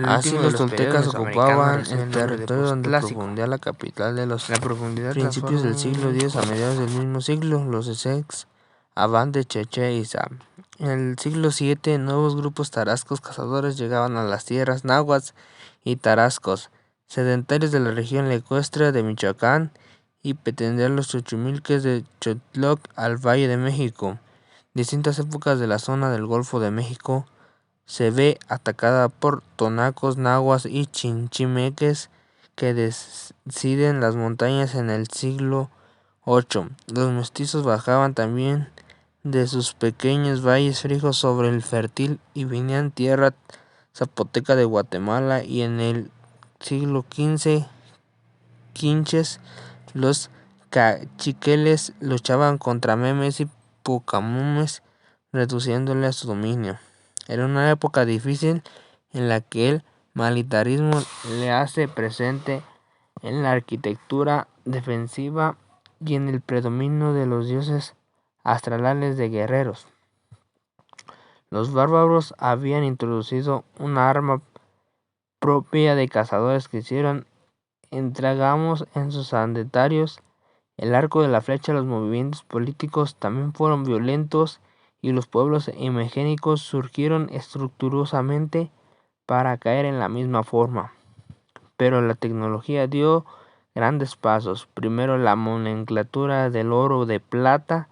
Así los toltecas ocupaban el territorio donde profundía la capital de los principios del siglo X. A mediados del mismo siglo, los Essex, Abán de Cheche y Sam. En el siglo VII, nuevos grupos tarascos cazadores llegaban a las tierras náhuatl y tarascos, sedentarios de la región lacustre de Michoacán, y pretendían los Xochimilques de Chotloc al Valle de México. Distintas épocas de la zona del Golfo de México se ve atacada por tonacos, nahuas y chinchimeques que deciden las montañas en el siglo VIII. Los mestizos bajaban también de sus pequeños valles frijos sobre el fértil y venían tierra zapoteca de Guatemala, y en el siglo XV quinches, los caciques luchaban contra memes y pucamumes, reduciéndole a su dominio. Era una época difícil en la que el militarismo le hace presente en la arquitectura defensiva y en el predominio de los dioses astrales de guerreros. Los bárbaros habían introducido una arma propia de cazadores que hicieron entregamos en sus santuarios. El arco de la flecha. Los movimientos políticos también fueron violentos y los pueblos imagénicos surgieron estructurosamente para caer en la misma forma. Pero la tecnología dio grandes pasos. Primero, la nomenclatura del oro de plata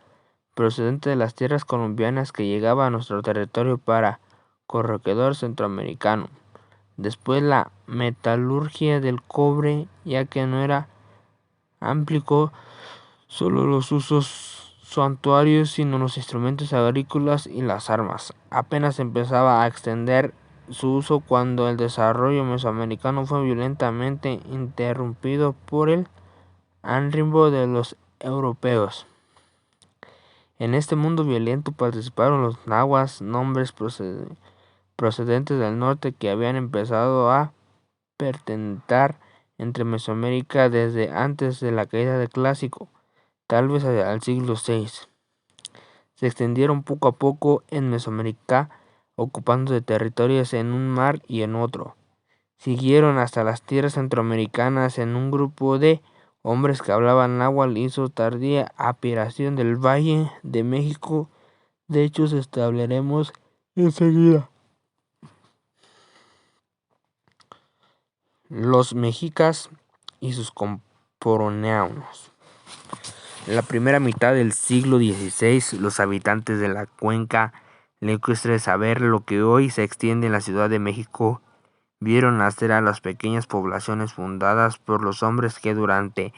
procedente de las tierras colombianas que llegaba a nuestro territorio para corregidor centroamericano. Después, la metalurgia del cobre, ya que no era amplio solo los usos santuarios, sino los instrumentos agrícolas y las armas. Apenas empezaba a extender su uso cuando el desarrollo mesoamericano fue violentamente interrumpido por el arribo de los europeos. En este mundo violento participaron los nahuas, nombres procedentes del norte que habían empezado a pertentar entre Mesoamérica desde antes de la caída del Clásico, tal vez al siglo VI. Se extendieron poco a poco en Mesoamérica, ocupando de territorios en un mar y en otro. Siguieron hasta las tierras centroamericanas en un grupo de hombres que hablaban náhuatl y su tardía aparición del Valle de México. De hecho, estableceremos enseguida. Los mexicas y sus contemporáneos. En la primera mitad del siglo XVI, los habitantes de la cuenca lacustre, saber lo que hoy se extiende en la Ciudad de México, vieron nacer a las pequeñas poblaciones fundadas por los hombres que durante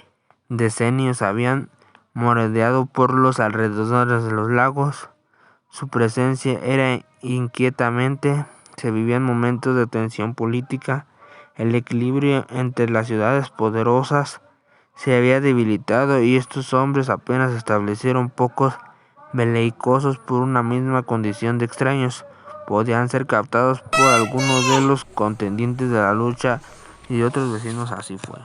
decenios habían merodeado por los alrededores de los lagos. Su presencia era inquietante. Se vivían momentos de tensión política. El equilibrio entre las ciudades poderosas se había debilitado y estos hombres apenas establecieron pocos belicosos por una misma condición de extraños. Podían ser captados por algunos de los contendientes de la lucha y de otros vecinos. Así fue.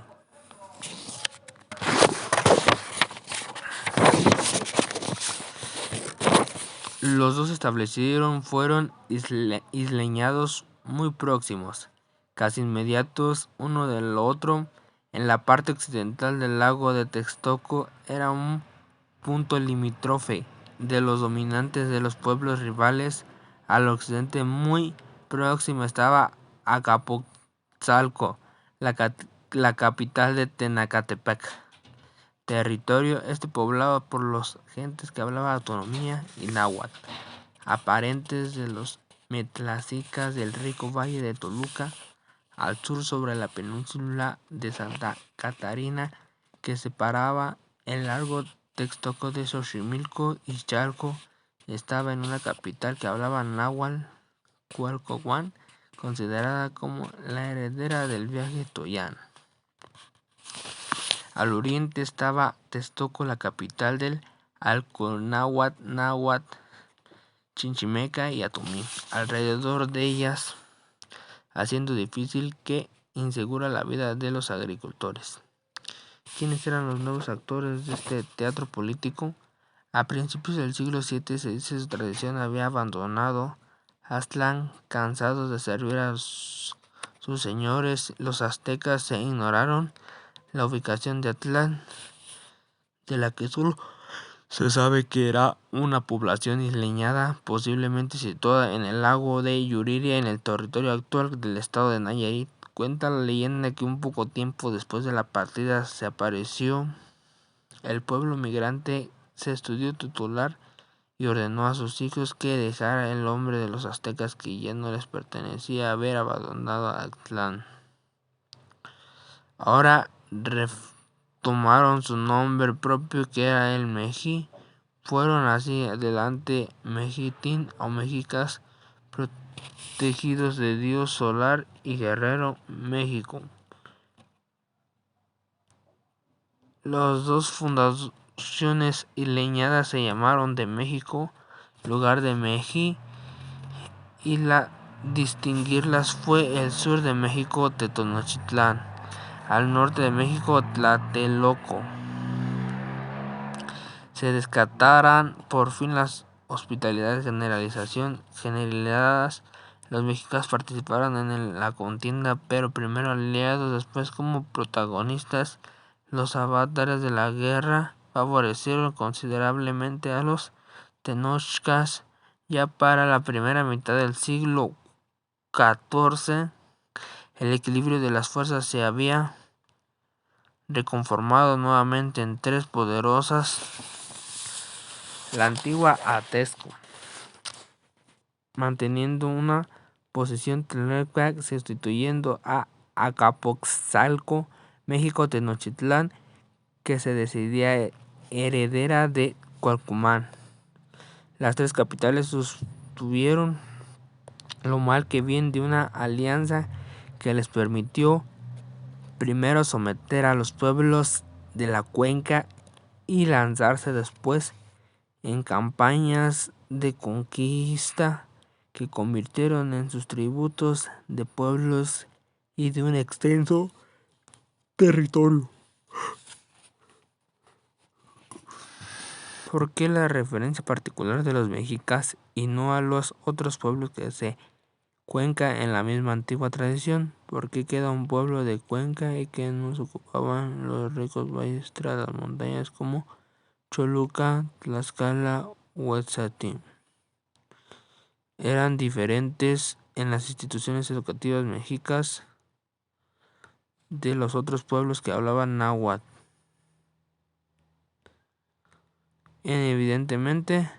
Los dos establecieron fueron isleñados muy próximos, casi inmediatos uno del otro. En la parte occidental del lago de Texcoco era un punto limítrofe de los dominantes de los pueblos rivales. Al occidente, muy próximo, estaba Azcapotzalco, la capital de Tenacatepec. Territorio poblado por los gentes que hablaban autonomía y náhuatl, aparentes de los metlacicas del rico valle de Toluca, al sur sobre la península de Santa Catarina, que separaba el largo Texcoco de Xochimilco y Chalco. Estaba en una capital que hablaba náhuatl, Cualcohuán, considerada como la heredera del viaje Toyán. Al oriente estaba Texcoco, la capital del Alconáhuatl, náhuatl, chinchimeca y otomí, alrededor de ellas, haciendo difícil que insegura la vida de los agricultores. ¿Quiénes eran los nuevos actores de este teatro político? A principios del siglo VII se dice que su tradición había abandonado Aztlán, cansados de servir a sus señores, los aztecas, se ignoraron la ubicación de Atlán, de la que solo se sabe que era una población isleñada, posiblemente situada en el lago de Yuriria, en el territorio actual del estado de Nayarit. Cuenta la leyenda que un poco tiempo después de la partida se apareció el pueblo migrante, se estudió titular y ordenó a sus hijos que dejara el nombre de los aztecas, que ya no les pertenecía haber abandonado a Atlán. Ahora tomaron su nombre propio, que era el Meji. Fueron así adelante Mexitín o mexicas, protegidos de Dios solar y guerrero México. Las dos fundaciones isleñadas se llamaron de México, lugar de Meji, y la distinguirlas fue el sur de México, Tenochtitlán, al norte de México, Tlatelolco. Se descartaran por fin las hospitalidades generalizadas. Los mexicanos participaron en la contienda, pero primero aliados, después como protagonistas. Los avatares de la guerra favorecieron considerablemente a los tenochcas. Ya para la primera mitad del siglo XIV, el equilibrio de las fuerzas se había reconformado nuevamente en tres poderosas: la antigua Atezco, manteniendo una posición Tlaxcala, sustituyendo a Azcapotzalco; México Tenochtitlán, que se decidía heredera de Cualcomán. Las tres capitales sostuvieron lo mal que bien de una alianza que les permitió primero someter a los pueblos de la cuenca y lanzarse después en campañas de conquista que convirtieron en sus tributos de pueblos y de un extenso territorio. ¿Por qué la referencia particular de los mexicas y no a los otros pueblos que se Cuenca en la misma antigua tradición? ¿Por qué queda un pueblo de Cuenca y que nos ocupaban los ricos valles tras las montañas como Choluca, Tlaxcala, Huetzatín? Eran diferentes en las instituciones educativas mexicas de los otros pueblos que hablaban náhuatl. Evidentemente,